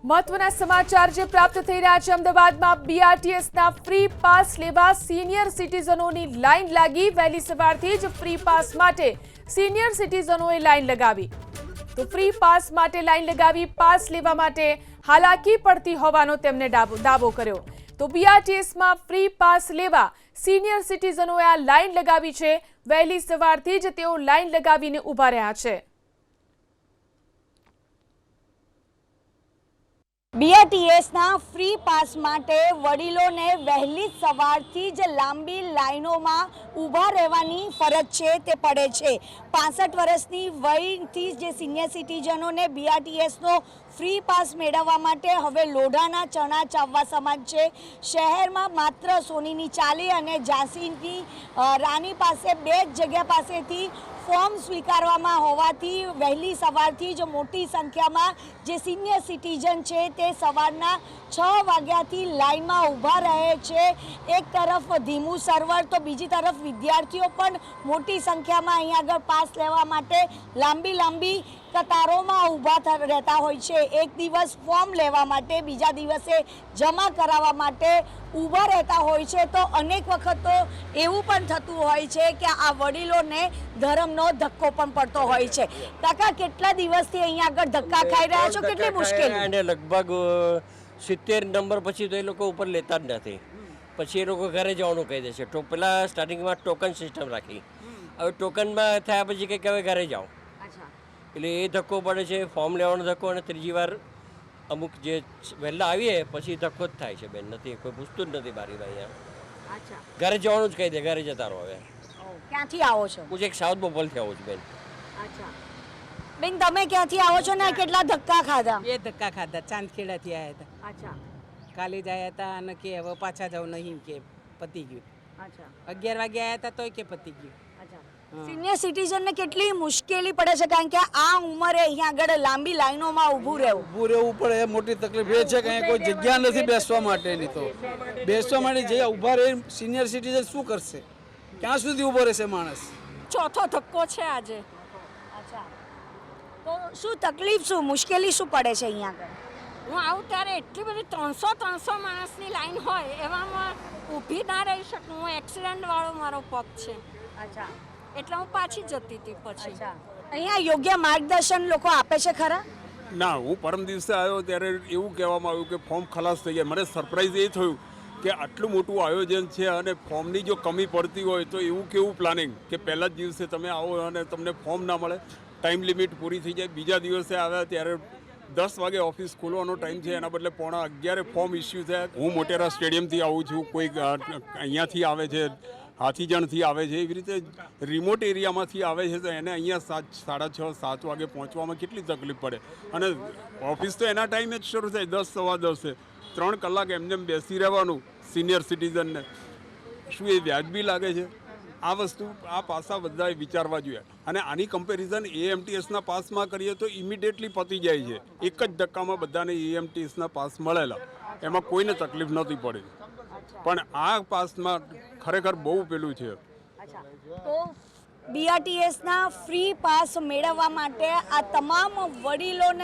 મહત્વના સમાચાર જે પ્રાપ્ત થઈ રહ્યા છે। અમદાવાદમાં બીઆરટીએસના ફ્રી પાસ લેવા સિનિયર સિટીઝનોની લાઈન લાગી। વહેલી સવારથી જ ફ્રી પાસ માટે સિનિયર સિટીઝનોએ લાઈન લગાવી। તો ફ્રી પાસ માટે લાઈન લગાવી પાસ લેવા માટે હાલાકી પડતી હોવાનો તેમણે દાવો કર્યો। તો બીઆરટીએસમાં ફ્રી પાસ લેવા સિનિયર સિટીઝનોએ આ લાઈન લગાવી છે। વહેલી સવારથી જ તેઓ લાઈન લગાવીને ઊભા રહ્યા છે। બીઆરટીએસના ફ્રી પાસ માટે વડીલોને વહેલી સવારથી જ લાંબી લાઈનોમાં ઊભા રહેવાની ફરજ છે તે પડે છે। 65 વર્ષની વયથી જે સિનિયર સિટીઝનોને બીઆરટીએસનો ફ્રી પાસ મેળવવા માટે હવે લોઢાના ચણા ચાવવા સમાન છે। શહેરમાં માત્ર સોનીની ચાલી અને ઝાંસીની રાની પાસે બે જ જગ્યા પાસેથી ફોર્મ સ્વીકારવામાં હોવાથી વહેલી સવારથી જ મોટી સંખ્યામાં જે સિનિયર સિટીઝન છે તે સવારના 6 વાગ્યાથી લાઈનમાં ઊભા રહે છે। એક તરફ ધીમું સર્વર તો બીજી તરફ વિદ્યાર્થીઓ પણ મોટી સંખ્યામાં અહીં આગળ પાસ લેવા માટે લાંબી કતારોમાં ઊભા રહેતા હોય છે। એક દિવસ ફોર્મ લેવા માટે બીજા દિવસે જમા કરાવવા માટે ઊભા રહેતા હોય છે। તો અનેક વખત તો એવું પણ થતું હોય છે કે આ વડીલોને ધર્મનો ધક્કો પણ પડતો હોય છે। કાકા કેટલા દિવસથી અહીંયા આગળ ધક્કા ખાઈ રહ્યા છો, કેટલી મુશ્કેલી? અને લગભગ 70 નંબર પછી તો એ લોકો ઉપર લેતા જ નથી। પછી એ લોકો ઘરે જવાનું કહી દે છે। તો પેલા સ્ટાર્ટિંગમાં ટોકન સિસ્ટમ રાખી, હવે ટોકનમાં થયા પછી કંઈક હવે ઘરે જાઓ, એટલે એ ધક્કો પડે છે, ફોર્મ લેવાનો ધક્કો। અને ત્રીજી વાર અમુક જે વહેલા આવીએ પછી ધક્કો જ થાય છે બેન, નથી કોઈ પૂછતું જ નથી બારીમાં। અહીંયા ઘરે જવાનું જ કહી દે, ઘરે જતા રહો। હવે ક્યાંથી આવો છો? હું એક સાઉથ બોપલથી આવું છું બેન। બેન તમે ક્યાંથી આવો છો ને કેટલા ધક્કા ખાધા? એ ધક્કા ખાધા, ચાંદખેડાથી આવ્યા હતા। કાલે જ આવ્યા હતા અને કે હવે પાછા જાવ નહીં કે પતી ગયું। 11 વાગે આવ્યા હતા તોય કે પતી ગયું। સિનિયર સિટીઝનને કેટલી મુશ્કેલી પડે છે, કારણ કે આ ઉંમરે અહીંયા આગળ લાંબી લાઈનોમાં ઊભું રહેવું પડે। મોટી તકલીફ એ છે કે અહીંયા કોઈ જગ્યા નથી બેસવા માટેની। તો બેસવા માટે જે ઊભા રહે સિનિયર સિટીઝન શું કરશે? ક્યાં સુધી ઊભો રહેશે માણસ? ચોથો ધક્કો છે આજે। તો શું તકલીફ, શું મુશ્કેલી શું પડે છે અહીંયા આગળ? હું આવું ત્યારે એટલી બધી 300 માણસની લાઈન હોય એવામાં ઊભી ના રહી શકું। હું એક્સિડન્ટવાળો મારો પગ છે, એટલે હું પાછી જતી હતી। પછી અહીંયા યોગ્ય માર્ગદર્શન લોકો આપે છે ખરા? ના, હું પરમ દિવસે આવ્યો ત્યારે એવું કહેવામાં આવ્યું કે ફોર્મ ખલાસ થઈ ગયા। મને સરપ્રાઈઝ એ થયું કે આટલું મોટું આયોજન છે અને ફોર્મની જો કમી પડતી હોય તો એવું કેવું પ્લાનિંગ કે પહેલા જ દિવસે તમે આવો અને તમને ફોર્મ ના મળે, ટાઈમ લિમિટ પૂરી થઈ જાય। બીજા દિવસે આવ્યા ત્યારે 10 વાગે ઓફિસ ખોલવાનો ટાઈમ છે, એના બદલે 11:15 ફોર્મ ઇસ્યુ થયા। હું મોટેરા સ્ટેડિયમથી આવું છું, કોઈક અહીંયાથી આવે છે, હાથીજણથી આવે છે, એવી રીતે રિમોટ એરિયામાંથી આવે છે, તો એને અહીંયા 6:30 7 વાગે પહોંચવામાં કેટલી તકલીફ પડે। અને ઓફિસ તો એના ટાઈમે જ શરૂ થાય 10 સવા 10, 3 કલાક એમને બેસી રહેવાનું સિનિયર સિટીઝનને, શું એ વ્યાજબી લાગે છે? આ વસ્તુ, આ પાસા બધાએ વિચારવા જોઈએ। અને આની કમ્પેરિઝન એએમટીએસના પાસમાં કરીએ તો ઇમિડિયેટલી પતી જાય છે। એક જ ધક્કામાં બધાને એએમટીએસના પાસ મળેલા, એમાં કોઈને તકલીફ નહોતી પડી। પણ આ પાસમાં ખરેખર બહુ પેલું છે। તો બીઆરટીએસના ફ્રી પાસ મેળવવા માટે આ તમામ વડીલોને